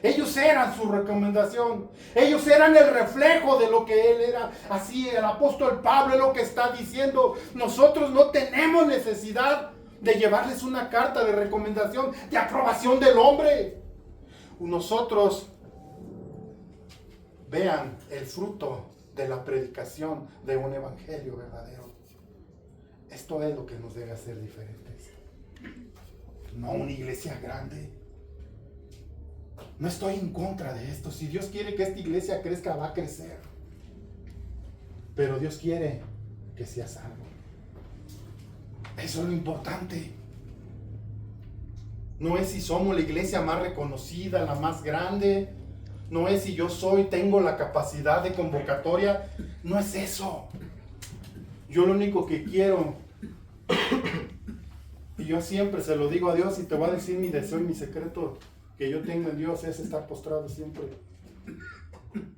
Ellos eran su recomendación. Ellos eran el reflejo de lo que él era. Así el apóstol Pablo es lo que está diciendo. Nosotros no tenemos necesidad de llevarles una carta de recomendación, de aprobación del hombre. Nosotros vean el fruto de la predicación de un evangelio verdadero. Esto es lo que nos debe hacer diferentes. No una iglesia grande. No estoy en contra de esto. Si Dios quiere que esta iglesia crezca, va a crecer. Pero Dios quiere que sea salvo. Eso es lo importante. No es si somos la iglesia más reconocida, la más grande. No es si yo tengo la capacidad de convocatoria. No es eso. Yo lo único que quiero, y yo siempre se lo digo a Dios, y te voy a decir mi deseo y mi secreto que yo tengo en Dios, es estar postrado siempre.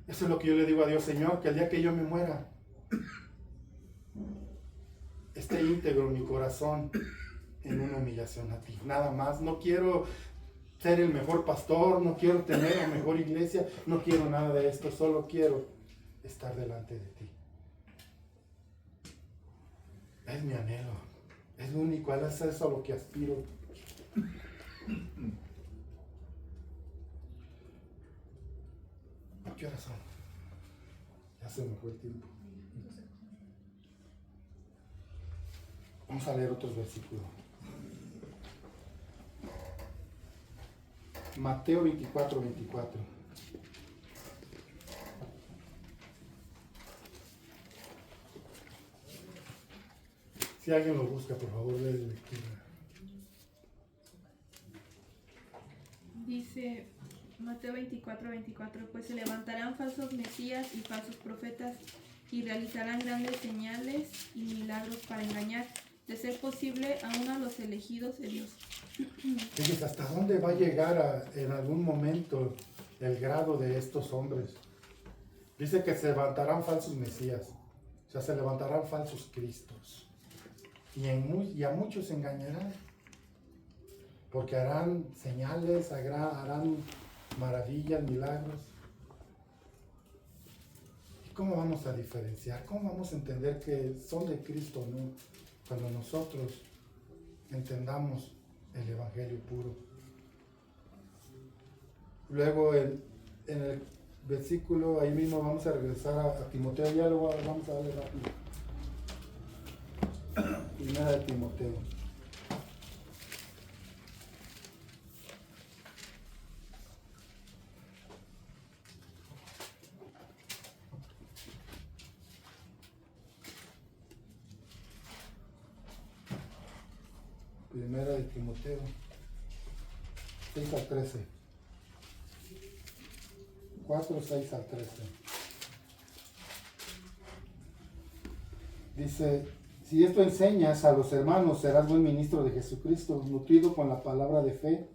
Eso es lo que yo le digo a Dios: Señor, que el día que yo me muera, esté íntegro mi corazón en una humillación a ti. Nada más. No quiero ser el mejor pastor, no quiero tener la mejor iglesia, no quiero nada de esto, solo quiero estar delante de ti. Es mi anhelo, es lo único, es eso a lo que aspiro. ¿A qué horas son? Ya se me fue el tiempo. Vamos a leer otros versículos. Mateo 24, 24. Si alguien lo busca, por favor, lee la lectura. Dice Mateo 24, 24, pues se levantarán falsos mesías y falsos profetas y realizarán grandes señales y milagros para engañar, de ser posible, aún a los elegidos de Dios. Fíjense, ¿hasta dónde va a llegar en algún momento el grado de estos hombres? Dice que se levantarán falsos mesías, o sea, se levantarán falsos cristos. Y a muchos engañarán, porque harán señales, harán maravillas, milagros. ¿Y cómo vamos a diferenciar? ¿Cómo vamos a entender que son de Cristo o no? Cuando nosotros entendamos el evangelio puro. Luego en el versículo, ahí mismo vamos a regresar a Timoteo, ya lo vamos a darle rápido. Primera de Timoteo. Primera de Timoteo 6 al 13. 4, 6 al 13. Dice, si esto enseñas a los hermanos, serás buen ministro de Jesucristo, nutrido con la palabra de fe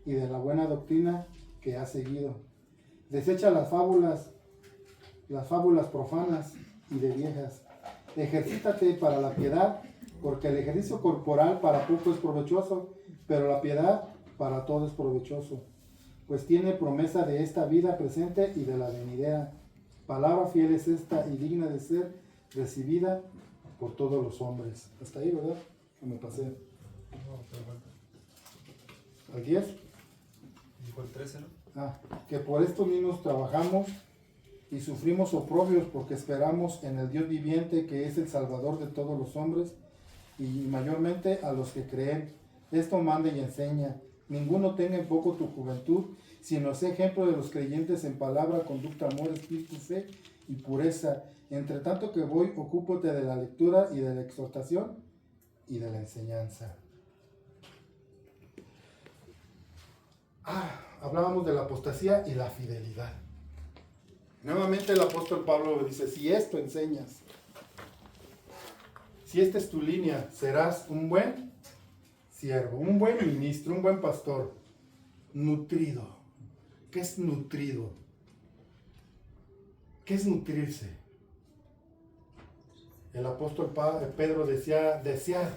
y de la buena doctrina que has seguido. Desecha las fábulas profanas y de viejas. Ejercítate para la piedad, porque el ejercicio corporal para poco es provechoso, pero la piedad para todo es provechoso, pues tiene promesa de esta vida presente y de la venidera. Palabra fiel es esta y digna de ser recibida por todos los hombres. Hasta ahí, ¿verdad? Que me pasé. ¿Al 10? Dijo el 13, ¿no? Que por esto mismos trabajamos y sufrimos oprobios, porque esperamos en el Dios viviente, que es el Salvador de todos los hombres, y mayormente a los que creen. Esto manda y enseña. Ninguno tenga en poco tu juventud, sino sé ejemplo de los creyentes en palabra, conducta, amor, espíritu, fe y pureza. Entre tanto que voy, ocúpate de la lectura y de la exhortación y de la enseñanza. Hablábamos de la apostasía y la fidelidad. Nuevamente el apóstol Pablo dice, si esto enseñas, si esta es tu línea, serás un buen siervo, un buen ministro, un buen pastor, nutrido. ¿Qué es nutrido? ¿Qué es nutrirse? El apóstol Pedro decía, desear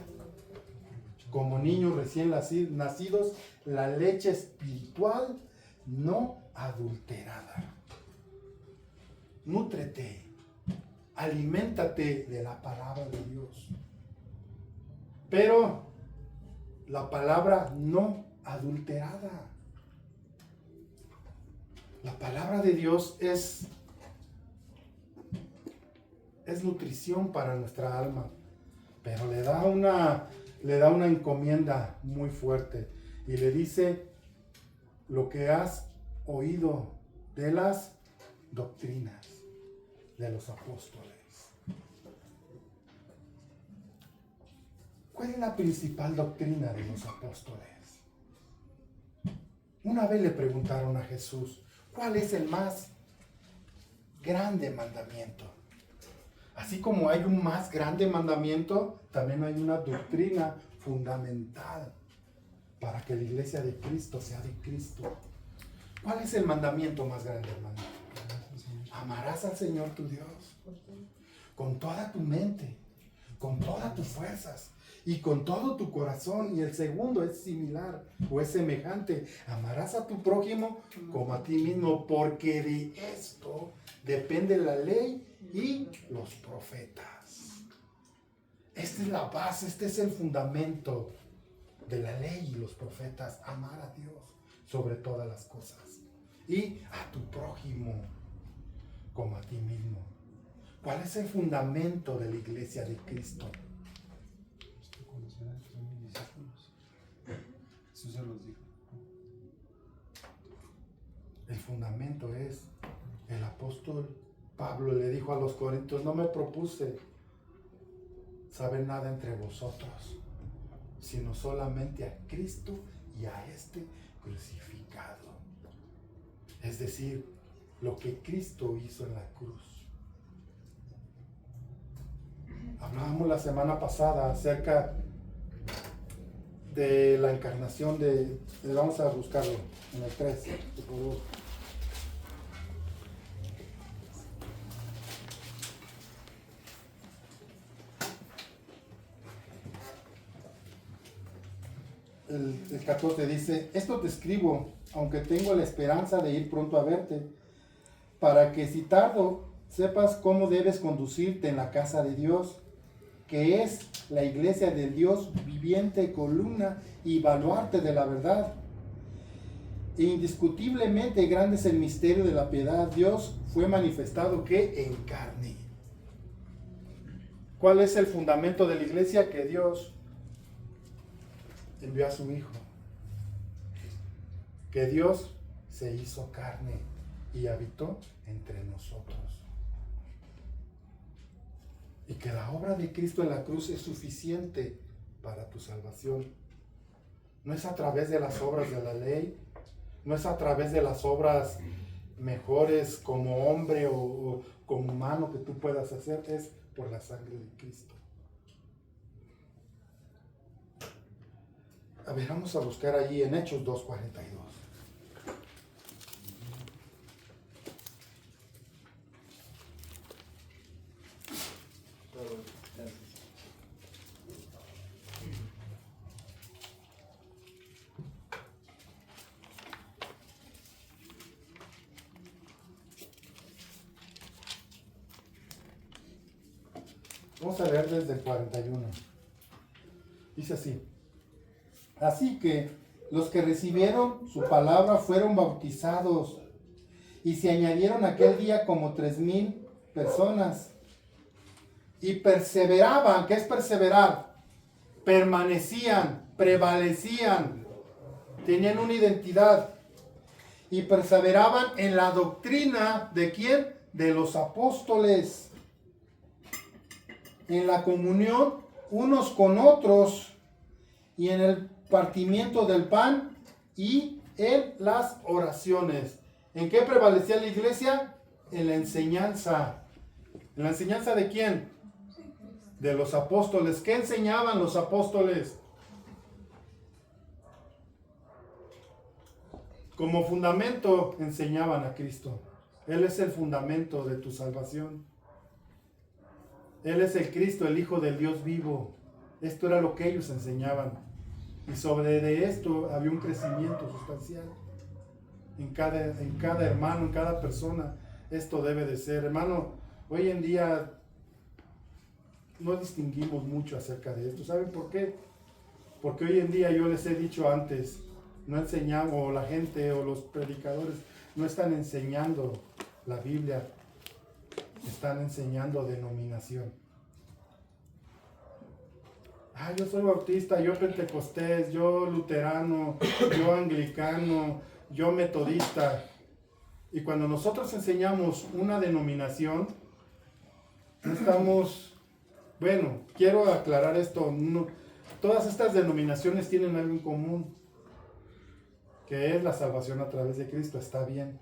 como niños recién nacidos la leche espiritual no adulterada. Nútrete, aliméntate de la palabra de Dios. Pero la palabra no adulterada. La palabra de Dios es nutrición para nuestra alma, pero le da una encomienda muy fuerte y le dice lo que has oído de las doctrinas de los apóstoles. ¿Cuál es la principal doctrina de los apóstoles? Una vez le preguntaron a Jesús, ¿cuál es el más grande mandamiento? Así como hay un más grande mandamiento, también hay una doctrina fundamental para que la iglesia de Cristo sea de Cristo. ¿Cuál es el mandamiento más grande, hermano? Amarás al Señor tu Dios con toda tu mente, con todas tus fuerzas y con todo tu corazón. Y el segundo es similar o es semejante. Amarás a tu prójimo como a ti mismo, porque de esto depende la ley y los profetas. Esta es la base, este es el fundamento de la ley y los profetas. Amar a Dios sobre todas las cosas y a tu prójimo como a ti mismo. ¿Cuál es el fundamento de la iglesia de Cristo? Eso se los dijo. El fundamento es, el apóstol Pablo le dijo a los corintios, no me propuse saber nada entre vosotros, sino solamente a Cristo y a este crucificado. Es decir, lo que Cristo hizo en la cruz. Hablábamos la semana pasada acerca de la encarnación de... Vamos a buscarlo en el 3, por favor. El 14 dice, esto te escribo, aunque tengo la esperanza de ir pronto a verte, para que si tardo, sepas cómo debes conducirte en la casa de Dios, que es la iglesia del Dios viviente, columna y baluarte de la verdad. E indiscutiblemente grande es el misterio de la piedad. Dios fue manifestado que en carne. ¿Cuál es el fundamento de la iglesia? Que Dios envió a su Hijo. Que Dios se hizo carne y habitó entre nosotros. Y que la obra de Cristo en la cruz es suficiente para tu salvación. no es a través de las obras de la ley, no es a través de las obras mejores como hombre o como humano que tú puedas hacer, es por la sangre de Cristo. A ver, vamos a buscar allí en Hechos 2:42. Vamos a leer desde el 41. Dice así: así que los que recibieron su palabra fueron bautizados, y se añadieron aquel día como 3,000 personas. Y perseveraban. ¿Qué es perseverar? Permanecían, prevalecían, tenían una identidad. Y perseveraban en la doctrina ¿de quién? De los apóstoles. En la comunión unos con otros, y en el partimiento del pan y en las oraciones. ¿En qué prevalecía la iglesia? En la enseñanza. ¿En la enseñanza de quién? De los apóstoles. ¿Qué enseñaban los apóstoles? Como fundamento enseñaban a Cristo. Él es el fundamento de tu salvación. Él es el Cristo, el Hijo del Dios vivo. Esto era lo que ellos enseñaban. Y sobre de esto había un crecimiento sustancial. En cada hermano, en cada persona, esto debe de ser. Hermano, hoy en día no distinguimos mucho acerca de esto. ¿Saben por qué? Porque hoy en día, yo les he dicho antes, no enseñamos, o la gente o los predicadores no están enseñando la Biblia. Están enseñando denominación. Yo soy bautista, yo pentecostés, yo luterano, yo anglicano, yo metodista. Y cuando nosotros enseñamos una denominación, no estamos... Bueno, quiero aclarar esto. No, todas estas denominaciones tienen algo en común, que es la salvación a través de Cristo. Está bien.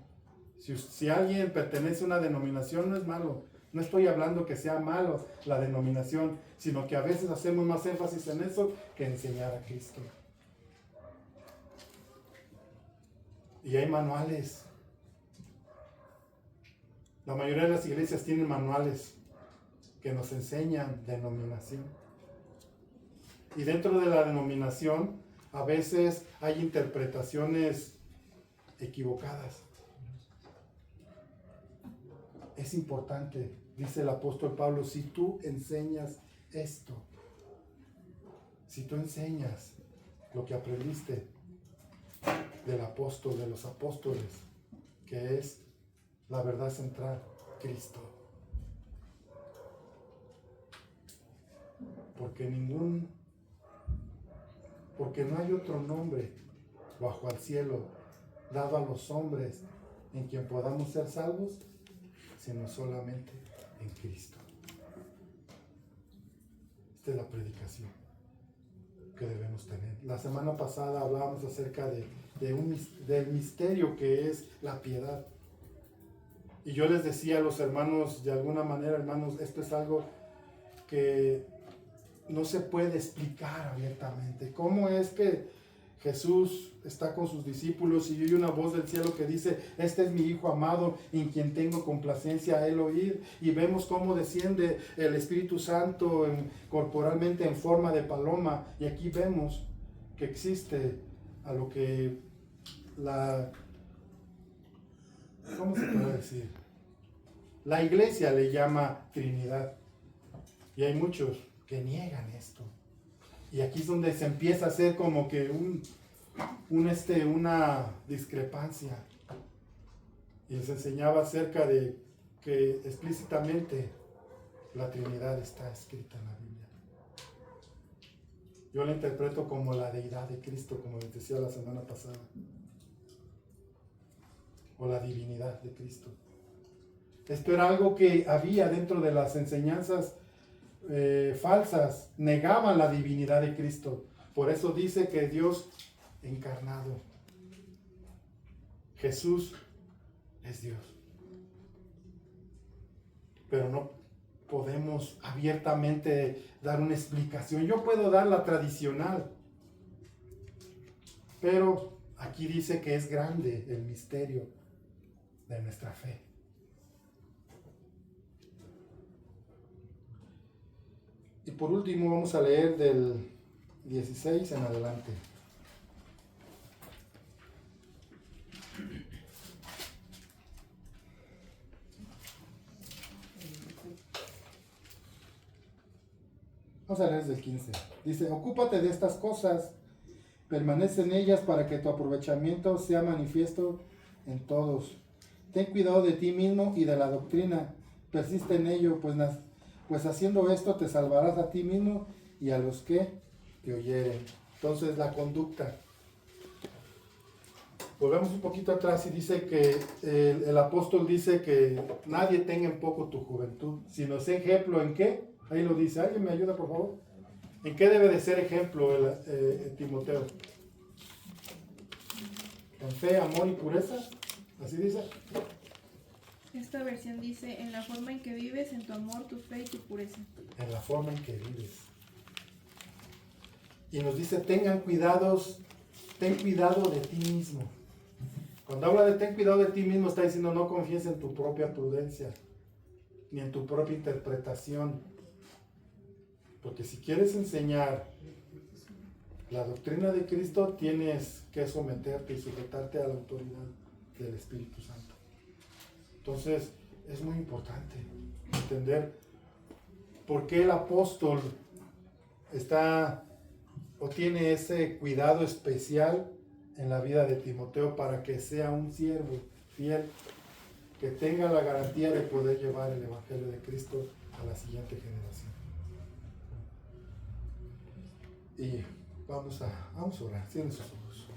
Si alguien pertenece a una denominación, no es malo. No estoy hablando que sea malo la denominación, sino que a veces hacemos más énfasis en eso que enseñar a Cristo. Y hay manuales. La mayoría de las iglesias tienen manuales que nos enseñan denominación. Y dentro de la denominación, a veces hay interpretaciones equivocadas. Es importante, dice el apóstol Pablo, si tú enseñas esto, si tú enseñas lo que aprendiste del apóstol, de los apóstoles, que es la verdad central, Cristo. Porque no hay otro nombre bajo el cielo dado a los hombres en quien podamos ser salvos, sino solamente en Cristo. Esta es la predicación que debemos tener. La semana pasada hablábamos acerca del misterio que es la piedad. Y yo les decía a los hermanos, de alguna manera, hermanos, esto es algo que no se puede explicar abiertamente. ¿Cómo es que Jesús está con sus discípulos y oye una voz del cielo que dice: este es mi Hijo amado en quien tengo complacencia a él oír? Y vemos cómo desciende el Espíritu Santo corporalmente en forma de paloma. Y aquí vemos que existe a lo que ¿cómo se puede decir? La iglesia le llama Trinidad. Y hay muchos que niegan esto. Y aquí es donde se empieza a hacer como que una discrepancia. Y les enseñaba acerca de que explícitamente la Trinidad está escrita en la Biblia. Yo la interpreto como la deidad de Cristo, como les decía la semana pasada. O la divinidad de Cristo. Esto era algo que había dentro de las enseñanzas falsas. Negaban la divinidad de Cristo. Por eso dice que Dios encarnado. Jesús es Dios. Pero no podemos abiertamente dar una explicación. Yo puedo dar la tradicional, pero aquí dice que es grande el misterio de nuestra fe. Y por último vamos a leer del 16 en adelante. Vamos a leer desde el 15. Dice, ocúpate de estas cosas, permanece en ellas para que tu aprovechamiento sea manifiesto en todos. Ten cuidado de ti mismo y de la doctrina, persiste en ello, pues haciendo esto te salvarás a ti mismo y a los que te oyeren. Entonces la conducta. Volvemos un poquito atrás y dice que el apóstol dice que nadie tenga en poco tu juventud, sino sé ejemplo en qué. Ahí lo dice. ¿Alguien me ayuda, por favor? ¿En qué debe de ser ejemplo Timoteo? ¿En fe, amor y pureza? ¿Así dice? Esta versión dice, en la forma en que vives, en tu amor, tu fe y tu pureza. En la forma en que vives. Y nos dice, ten cuidado de ti mismo. Cuando habla de ten cuidado de ti mismo, está diciendo no confíes en tu propia prudencia, ni en tu propia interpretación. Porque si quieres enseñar la doctrina de Cristo, tienes que someterte y sujetarte a la autoridad del Espíritu Santo. Entonces, es muy importante entender por qué el apóstol tiene ese cuidado especial en la vida de Timoteo para que sea un siervo fiel, que tenga la garantía de poder llevar el Evangelio de Cristo a la siguiente generación. Y vamos a orar, cierren sus ojos.